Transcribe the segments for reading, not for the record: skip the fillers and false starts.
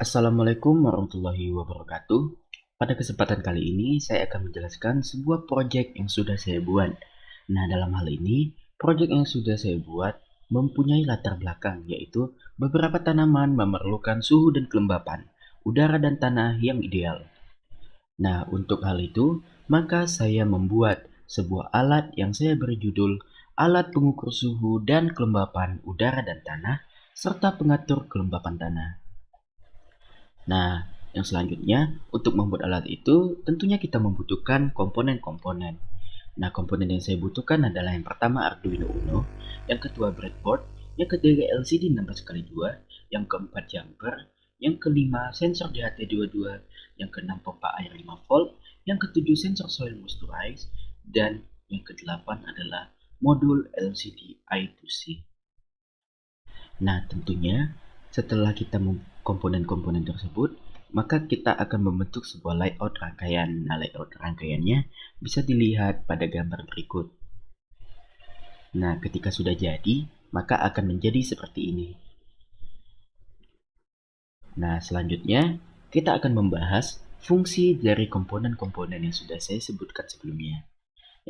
Assalamualaikum warahmatullahi wabarakatuh. Pada kesempatan kali ini, saya akan menjelaskan sebuah proyek yang sudah saya buat. Nah, dalam hal ini, proyek yang sudah saya buat mempunyai latar belakang, yaitu beberapa tanaman memerlukan suhu dan kelembapan, udara dan tanah yang ideal. Nah, untuk hal itu, maka saya membuat sebuah alat yang saya beri judul Alat Pengukur Suhu dan Kelembapan Udara dan Tanah, serta pengatur kelembapan tanah. Nah, yang selanjutnya, untuk membuat alat itu, tentunya kita membutuhkan komponen-komponen. Nah, komponen yang saya butuhkan adalah yang pertama Arduino Uno, yang kedua breadboard, yang ketiga LCD 16x2, yang keempat jumper, yang kelima sensor DHT22, yang keenam pompa air 5 volt, yang ketujuh sensor soil moisturize, dan yang kedelapan adalah modul LCD I2C. Nah, tentunya setelah kita komponen-komponen tersebut, maka kita akan membentuk sebuah layout rangkaian. Nah, layout rangkaiannya bisa dilihat pada gambar berikut. Nah, ketika sudah jadi, maka akan menjadi seperti ini. Nah, selanjutnya kita akan membahas fungsi dari komponen-komponen yang sudah saya sebutkan sebelumnya.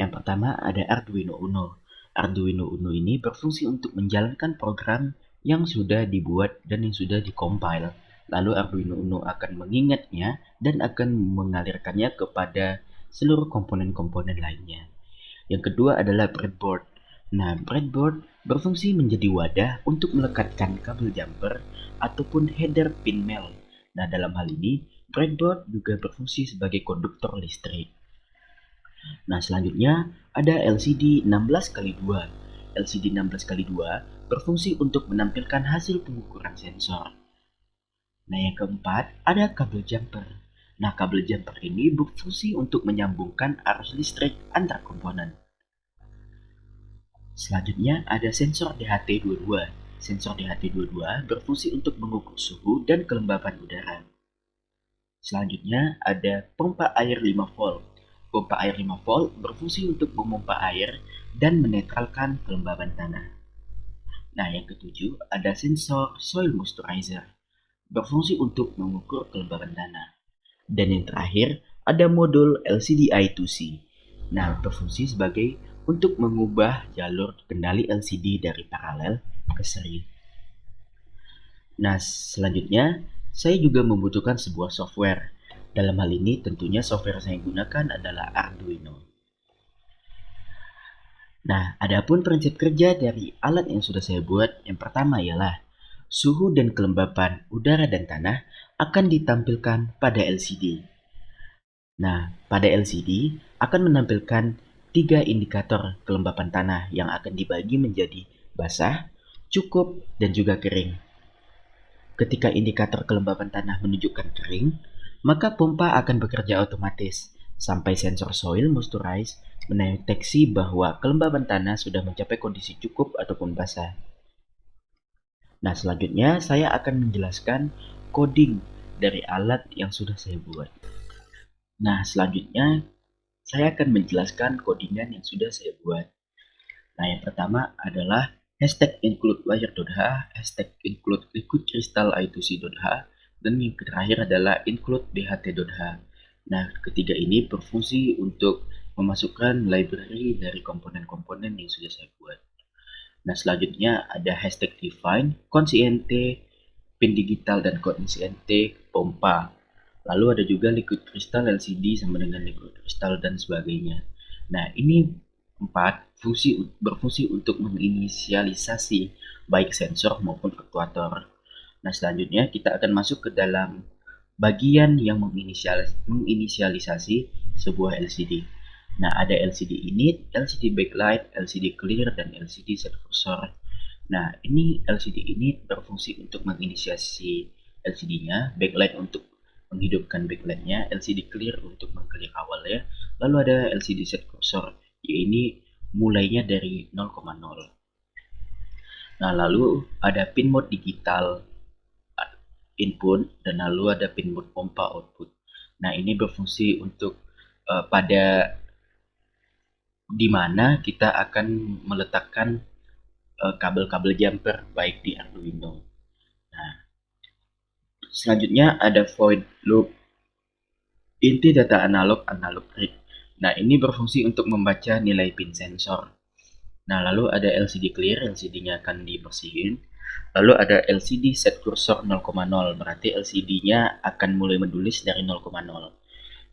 Yang pertama ada Arduino Uno. Arduino Uno ini berfungsi untuk menjalankan program yang sudah dibuat dan yang sudah dikompil. Lalu Arduino Uno akan mengingatnya dan akan mengalirkannya kepada seluruh komponen-komponen lainnya. Yang kedua adalah breadboard. Nah, breadboard berfungsi menjadi wadah untuk melekatkan kabel jumper ataupun header pin mel. Nah, dalam hal ini, breadboard juga berfungsi sebagai konduktor listrik. Nah, selanjutnya ada LCD 16x2. LCD 16x2 berfungsi untuk menampilkan hasil pengukuran sensor. Nah, yang keempat ada kabel jumper. Nah, kabel jumper ini berfungsi untuk menyambungkan arus listrik antar komponen. Selanjutnya ada sensor DHT22. Sensor DHT22 berfungsi untuk mengukur suhu dan kelembapan udara. Selanjutnya ada pompa air 5 volt. Pompa air 5 volt berfungsi untuk memompa air dan menetralkan kelembaban tanah. Nah, yang ketujuh ada sensor soil moisturizer. Berfungsi untuk mengukur kelembaban tanah. Dan yang terakhir ada modul LCD I2C. Nah, berfungsi sebagai untuk mengubah jalur kendali LCD dari paralel ke seri. Nah, selanjutnya saya juga membutuhkan sebuah software. Dalam hal ini tentunya software yang saya gunakan adalah Arduino. Nah, adapun prinsip kerja dari alat yang sudah saya buat, yang pertama ialah suhu dan kelembapan udara dan tanah akan ditampilkan pada LCD. Nah, pada LCD akan menampilkan 3 indikator kelembapan tanah yang akan dibagi menjadi basah, cukup, dan juga kering. Ketika indikator kelembapan tanah menunjukkan kering, maka pompa akan bekerja otomatis sampai sensor soil moisturize mendeteksi bahwa kelembapan tanah sudah mencapai kondisi cukup ataupun basah. Nah, selanjutnya saya akan menjelaskan coding dari alat yang sudah saya buat. Nah, selanjutnya saya akan menjelaskan codingan yang sudah saya buat. Nah, yang pertama adalah hashtag include wire.h, hashtag include liquid crystal I2C.h, dan yang terakhir adalah include dht.h. Nah, ketiga ini berfungsi untuk memasukkan library dari komponen-komponen yang sudah saya buat. Nah, selanjutnya ada hashtag define, consciente, pin digital dan consciente pompa. Lalu ada juga liquid crystal LCD sama dengan liquid crystal dan sebagainya. Nah, ini berfungsi untuk menginisialisasi baik sensor maupun aktuator. Nah, selanjutnya kita akan masuk ke dalam bagian yang menginisialisasi sebuah LCD. Nah, ada LCD init, LCD backlight, LCD clear, dan LCD set cursor. Nah, ini LCD init berfungsi untuk menginisiasi LCD-nya, backlight untuk menghidupkan backlightnya, LCD clear untuk meng-clear awalnya, lalu ada LCD set cursor, yaitu mulainya dari 0,0. Nah, lalu ada pin mode digital input dan lalu ada pin mode pompa output. Nah, ini berfungsi untuk pada di mana kita akan meletakkan kabel-kabel jumper baik di Arduino. Nah, Selanjutnya ada void loop, inti data analog read. Nah, ini berfungsi untuk membaca nilai pin sensor. Nah, lalu ada LCD clear, LCD-nya akan dibersihin. Lalu ada LCD set cursor 0,0, berarti LCD-nya akan mulai menulis dari 0,0.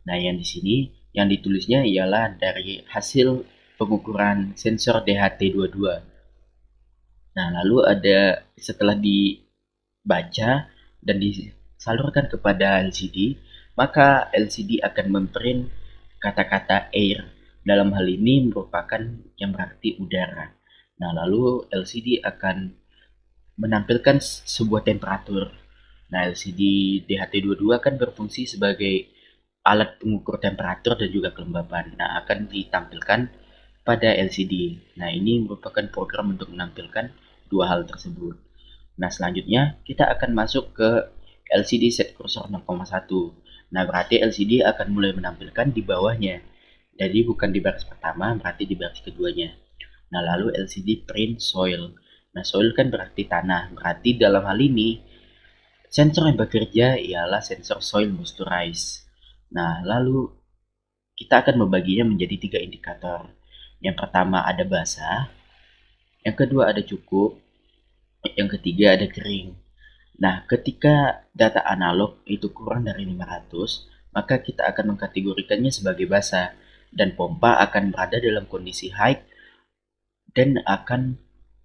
Nah, yang di sini yang ditulisnya ialah dari hasil pengukuran sensor DHT22. Nah, lalu ada setelah dibaca dan disalurkan kepada LCD, maka LCD akan memprint kata-kata air. Dalam hal ini merupakan yang berarti udara. Nah, lalu LCD akan menampilkan sebuah temperatur. Nah, LCD DHT22 kan berfungsi sebagai alat pengukur temperatur dan juga kelembapan. Nah, akan ditampilkan pada LCD. Nah, ini merupakan program untuk menampilkan dua hal tersebut. Nah, selanjutnya kita akan masuk ke LCD set cursor 0,1. Nah, berarti LCD akan mulai menampilkan di bawahnya. Jadi bukan di baris pertama, berarti di baris keduanya. Nah, lalu LCD print soil. Nah, soil kan berarti tanah. Berarti dalam hal ini sensor yang bekerja ialah sensor soil moisturize. Nah, lalu kita akan membaginya menjadi 3 indikator. Yang pertama ada basah, yang kedua ada cukup, yang ketiga ada kering. Nah, ketika data analog itu kurang dari 500, maka kita akan mengkategorikannya sebagai basah dan pompa akan berada dalam kondisi high dan akan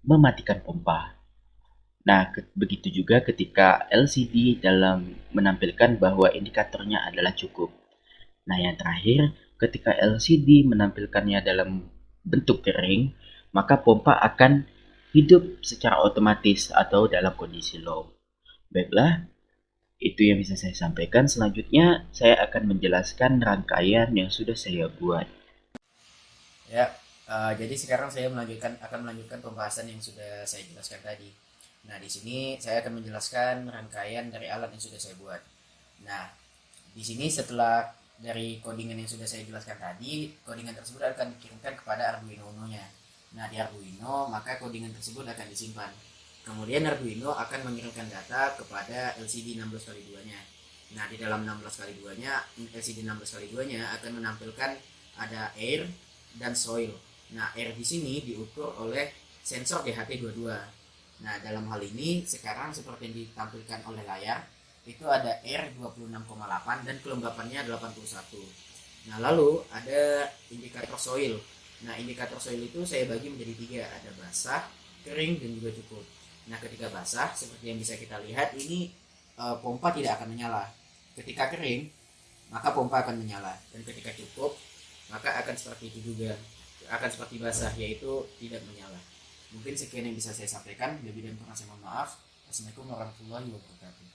mematikan pompa. Nah, begitu juga ketika LCD dalam menampilkan bahwa indikatornya adalah cukup. Nah, yang terakhir, ketika LCD menampilkannya dalam bentuk kering, maka pompa akan hidup secara otomatis atau dalam kondisi low. Baiklah, itu yang bisa saya sampaikan. Selanjutnya, saya akan menjelaskan rangkaian yang sudah saya buat. Ya, jadi sekarang saya akan melanjutkan pembahasan yang sudah saya jelaskan tadi. Nah, di sini saya akan menjelaskan rangkaian dari alat yang sudah saya buat. Nah, di sini setelah dari codingan yang sudah saya jelaskan tadi, codingan tersebut akan dikirimkan kepada Arduino Uno-nya. Nah, di Arduino, maka codingan tersebut akan disimpan. Kemudian Arduino akan mengirimkan data kepada LCD 16x2-nya. Nah, di dalam 16x2-nya, LCD 16x2-nya akan menampilkan ada air dan soil. Nah, air di sini diukur oleh sensor DHT22. Nah, dalam hal ini sekarang seperti yang ditampilkan oleh layar, itu ada air 26,8 dan kelembapannya 81. Nah, lalu ada indikator soil. Nah, indikator soil itu saya bagi menjadi 3, ada basah, kering, dan juga cukup. Nah, ketika basah, seperti yang bisa kita lihat, ini pompa tidak akan menyala. Ketika kering, maka pompa akan menyala. Dan ketika cukup, maka akan seperti itu juga. Akan seperti basah, yaitu tidak menyala. Mungkin sekian yang bisa saya sampaikan. Lebih dan kurang saya mohon maaf. Assalamualaikum warahmatullahi wabarakatuh.